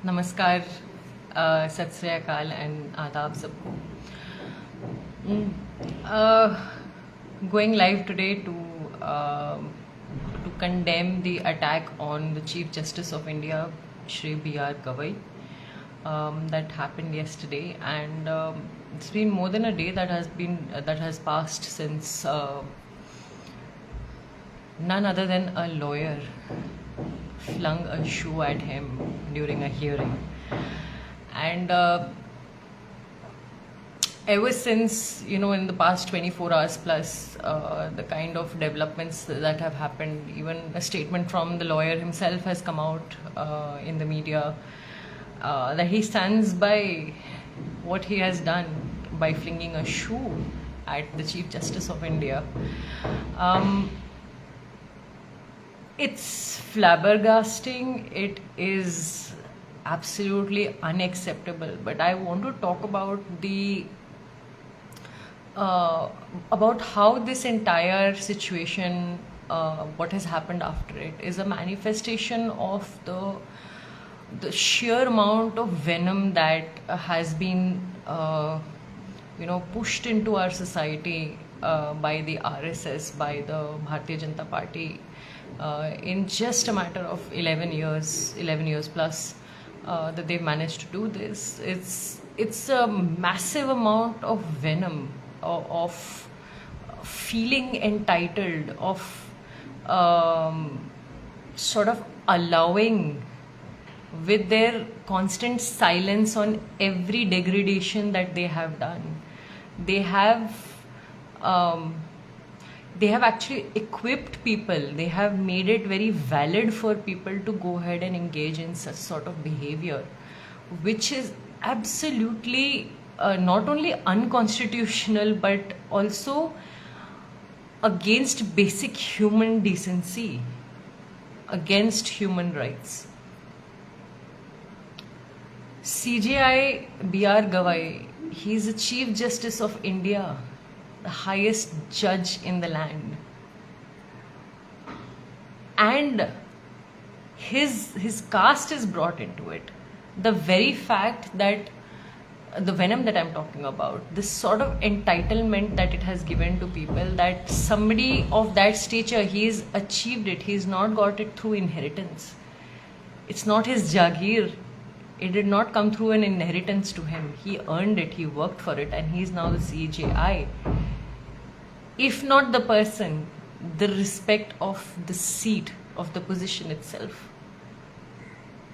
नमस्कार, सत श्री अकाल and आदाब सबको. Uh, Going live today to condemn the attack on the Chief Justice of India, Shri B.R. Gavai, that happened yesterday, and it's been more than a day that has passed since none other than a lawyer flung a shoe at him during a hearing. And ever since, in the past 24 hours plus, the kind of developments that have happened, even a statement from the lawyer himself has come out in the media that he stands by what he has done by flinging a shoe at the Chief Justice of India. It's flabbergasting. It is absolutely unacceptable. But I want to talk about about how this entire situation, what has happened after it, is a manifestation of the sheer amount of venom that has been pushed into our society by the RSS, by the Bharatiya Janata Party, in just a matter of 11 years plus, that they've managed to do this. It's a massive amount of venom, of feeling entitled, of sort of allowing, with their constant silence on every degradation that they have done. They have actually equipped people. They have made it very valid for people to go ahead and engage in such sort of behavior, which is absolutely not only unconstitutional but also against basic human decency, against human rights. CJI B.R. Gavai, he is the Chief Justice of India, the highest judge in the land, and his caste is brought into it. The very fact that the venom that I'm talking about, this sort of entitlement that it has given to people, that somebody of that stature, he's achieved it. He's not got it through inheritance. It's not his jagir. It did not come through an inheritance to him. He earned it, he worked for it, and he's now the CJI. If not the person, the respect of the seat, of the position itself,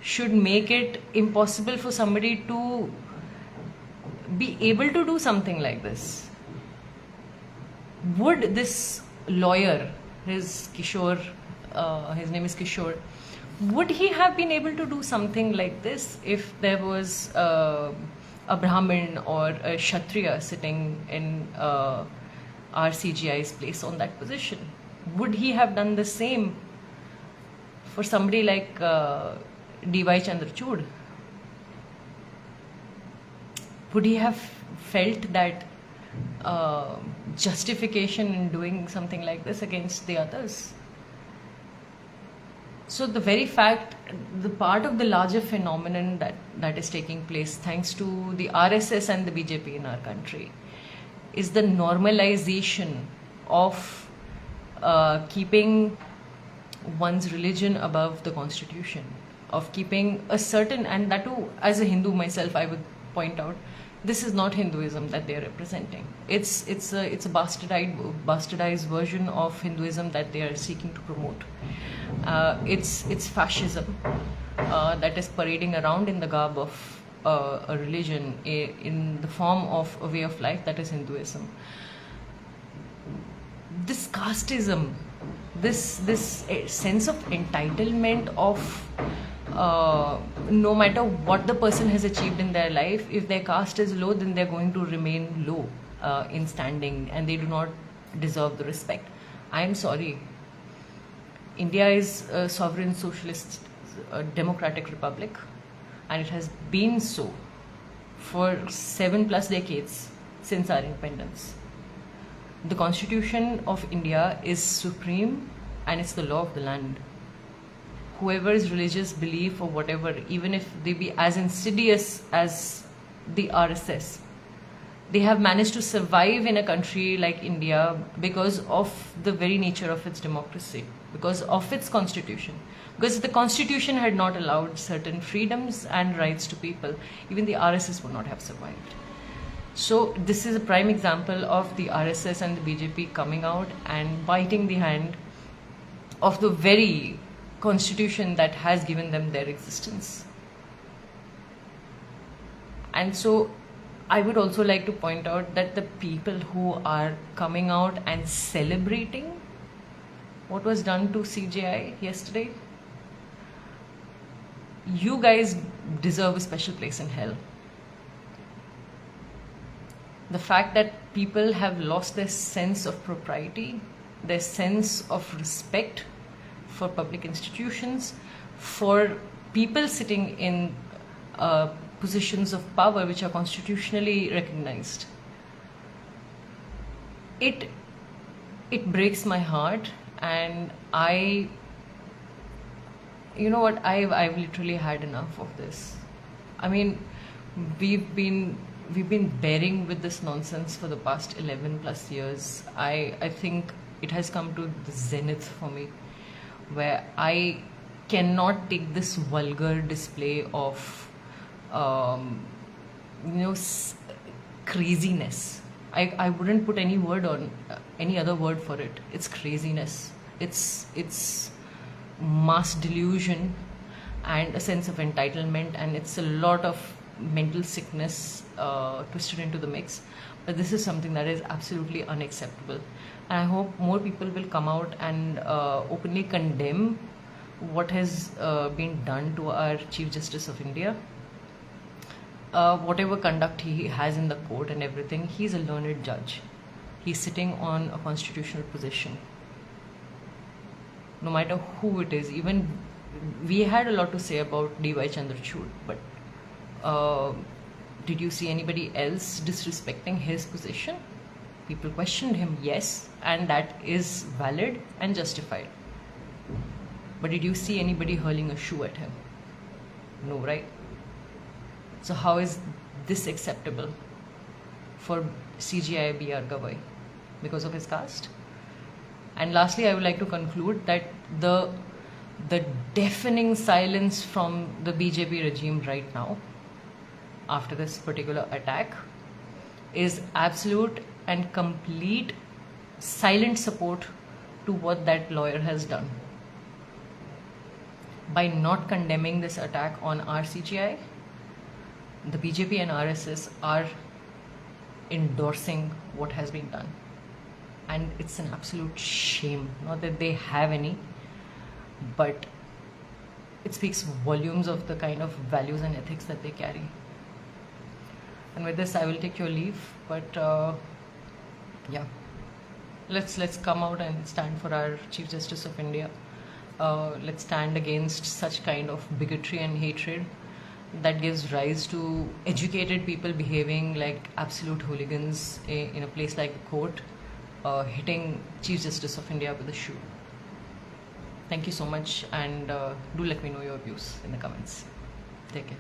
should make it impossible for somebody to be able to do something like this. Would this lawyer, his name is Kishore, would he have been able to do something like this if there was a Brahmin or a Kshatriya sitting in our CGI's place on that position? Would he have done the same for somebody like D.Y. Chandrachud? Would he have felt that justification in doing something like this against the others? So the very fact, the part of the larger phenomenon that is taking place thanks to the RSS and the BJP in our country, is the normalization of keeping one's religion above the constitution, of keeping a certain, and that too, as a Hindu myself, I would point out, this is not Hinduism that they are representing. It's a bastardized version of Hinduism that they are seeking to promote. It's fascism that is parading around in the garb of a religion, in the form of a way of life that is Hinduism. This casteism, this sense of entitlement of no matter what the person has achieved in their life, if their caste is low, then they're going to remain low in standing, and they do not deserve the respect. I am sorry. India is a sovereign socialist democratic republic, and it has been so for 7+ decades since our independence. The Constitution of India is supreme, and it's the law of the land. whoever's religious belief or whatever, even if they be as insidious as the RSS, they have managed to survive in a country like India because of the very nature of its democracy, because of its constitution. Because if the constitution had not allowed certain freedoms and rights to people, even the RSS would not have survived. So this is a prime example of the RSS and the BJP coming out and biting the hand of the very constitution that has given them their existence. And so I would also like to point out that the people who are coming out and celebrating what was done to CJI yesterday, you guys deserve a special place in hell. The fact that people have lost their sense of propriety, their sense of respect for public institutions, for people sitting in positions of power which are constitutionally recognized. It breaks my heart, and you know what, I've literally had enough of this. I mean, we've been bearing with this nonsense for the past 11 plus years. I think it has come to the zenith for me, where I cannot take this vulgar display of craziness. I wouldn't put any other word for it. It's craziness. It's mass delusion and a sense of entitlement, and it's a lot of mental sickness twisted into the mix. But this is something that is absolutely unacceptable, and I hope more people will come out and openly condemn what has been done to our Chief Justice of India. Whatever conduct he has in the court and everything, he's a learned judge. He's sitting on a constitutional position. No matter who it is, even we had a lot to say about D.Y. Chandrachud, but did you see anybody else disrespecting his position? People questioned him, yes, and that is valid and justified. But did you see anybody hurling a shoe at him? No, right? So how is this acceptable for CJI Gavai? Because of his caste? And lastly, I would like to conclude that the deafening silence from the BJP regime right now, after this particular attack, is absolute and complete silent support to what that lawyer has done. By not condemning this attack on our CJI, the BJP and RSS are endorsing what has been done. And it's an absolute shame. Not that they have any, but it speaks volumes of the kind of values and ethics that they carry. And with this, I will take your leave. But yeah, let's come out and stand for our Chief Justice of India. Let's stand against such kind of bigotry and hatred that gives rise to educated people behaving like absolute hooligans in a place like the court, hitting Chief Justice of India with a shoe. Thank you so much, and do let me know your views in the comments. Take care.